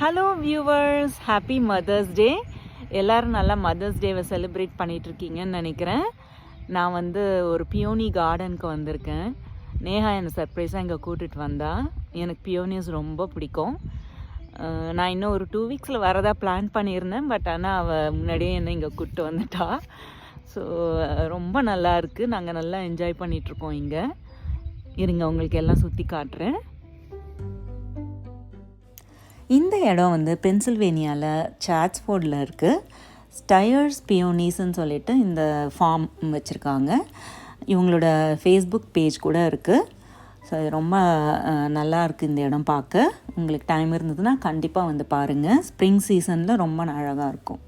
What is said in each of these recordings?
Hello viewers, happy mother's day. எல்லோரும் நல்லா mothers டேவை செலிப்ரேட் பண்ணிகிட்ருக்கீங்கன்னு நினைக்கிறேன். நான் வந்து ஒரு பியோனி கார்டனுக்கு வந்திருக்கேன். நேஹா என்னை சர்ப்ரைஸாக இங்கே கூட்டிகிட்டு வந்தா. எனக்கு பியோனிஸ் ரொம்ப பிடிக்கும். நான் இன்னும் ஒரு 2 வீக்ஸில் வரதா பிளான் பண்ணியிருந்தேன். பட் ஆனால் அவள் முன்னாடியே என்னை இங்கே கூப்பிட்டு வந்துட்டா. ஸோ ரொம்ப நல்லா இருக்குது. நாங்கள் நல்லா என்ஜாய் பண்ணிகிட்ருக்கோம் இங்கே. இருங்க, உங்களுக்கு எல்லாம் சுற்றி காட்டுறேன். இந்த இடம் வந்து பென்சில்வேனியாவில் சாட்ஸ்ஃபோர்டில் இருக்குது. ஸ்டையர்ஸ் பியோனீஸ்ன்னு சொல்லிட்டு இந்த ஃபார்ம் வச்சுருக்காங்க. இவங்களோட ஃபேஸ்புக் பேஜ் கூட இருக்குது. ஸோ ரொம்ப நல்லா இருக்குது இந்த இடம் பார்க்க. உங்களுக்கு டைம் இருந்ததுன்னா கண்டிப்பாக வந்து பாருங்கள். ஸ்ப்ரிங் சீசனில் ரொம்ப அழகாக இருக்கும்.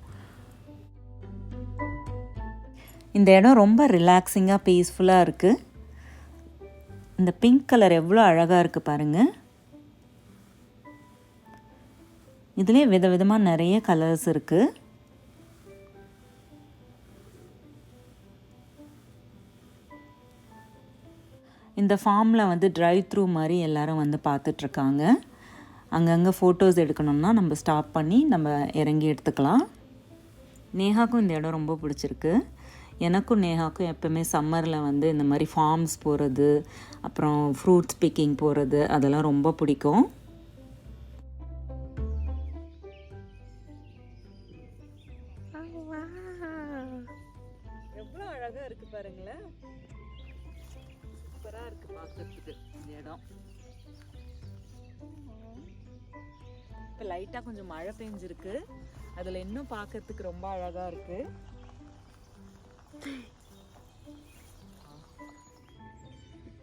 இந்த இடம் ரொம்ப ரிலாக்ஸிங்காக பீஸ்ஃபுல்லாக இருக்குது. இந்த பிங்க் கலர் எவ்வளோ அழகாக இருக்குது பாருங்கள். இதிலே விதவிதமாக நிறைய கலர்ஸ் இருக்குது. இந்த ஃபார்மில் வந்து ட்ரைவ் த்ரூ மாதிரி எல்லோரும் வந்து பார்த்துட்ருக்காங்க. அங்கங்கே ஃபோட்டோஸ் எடுக்கணும்னா நம்ம ஸ்டாப் பண்ணி நம்ம இறங்கி எடுத்துக்கலாம். நேஹாக்கும் இந்த இடம் ரொம்ப பிடிச்சிருக்கு. எனக்கும் நேஹாக்கும் எப்போவுமே சம்மரில் வந்து இந்த மாதிரி ஃபார்ம்ஸ் போகிறது, அப்புறம் ஃப்ரூட்ஸ் பிக்கிங் போகிறது அதெல்லாம் ரொம்ப பிடிக்கும். எவ்வளோ அழகாக இருக்குது பாருங்களேன். சூப்பராக இருக்குது பார்க்கறதுக்கு இந்த இடம். இப்போ லைட்டாக கொஞ்சம் மழை பெஞ்சிருக்கு. அதில் இன்னும் பார்க்கறதுக்கு ரொம்ப அழகாக இருக்குது.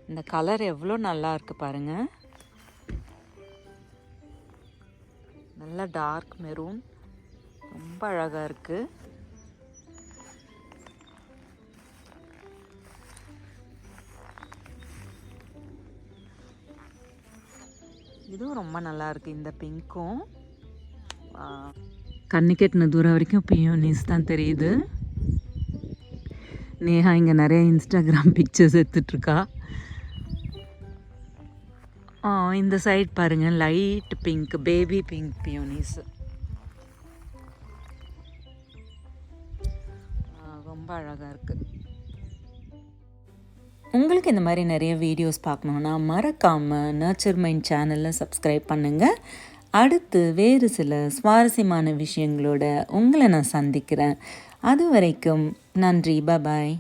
இந்த கலர் எவ்வளோ நல்லா இருக்குது பாருங்கள். நல்லா டார்க் மெரூன், ரொம்ப அழகாக இருக்குது. இதுவும் ரொம்ப நல்லா இருக்குது. இந்த பிங்க்கும் கண்ணு கெட்டின தூரம் வரைக்கும் பியோனிஸ் தான் தெரியுது. நேஹா இங்கே நிறைய இன்ஸ்டாகிராம் பிக்சர்ஸ் எடுத்துட்ருக்கா. இந்த சைட் பாருங்கள், light pink, baby pink peonies ரொம்ப அழகாக இருக்குது. உங்களுக்கு இந்த மாதிரி நிறைய வீடியோஸ் பார்க்கணுன்னா மறக்காமல் நர்ச்சர் மைண்ட் சேனலில் சப்ஸ்கிரைப் பண்ணுங்கள். அடுத்து வேறு சில சுவாரஸ்யமான விஷயங்களோட உங்களை நான் சந்திக்கிறேன். அது வரைக்கும் நன்றி. பாய்.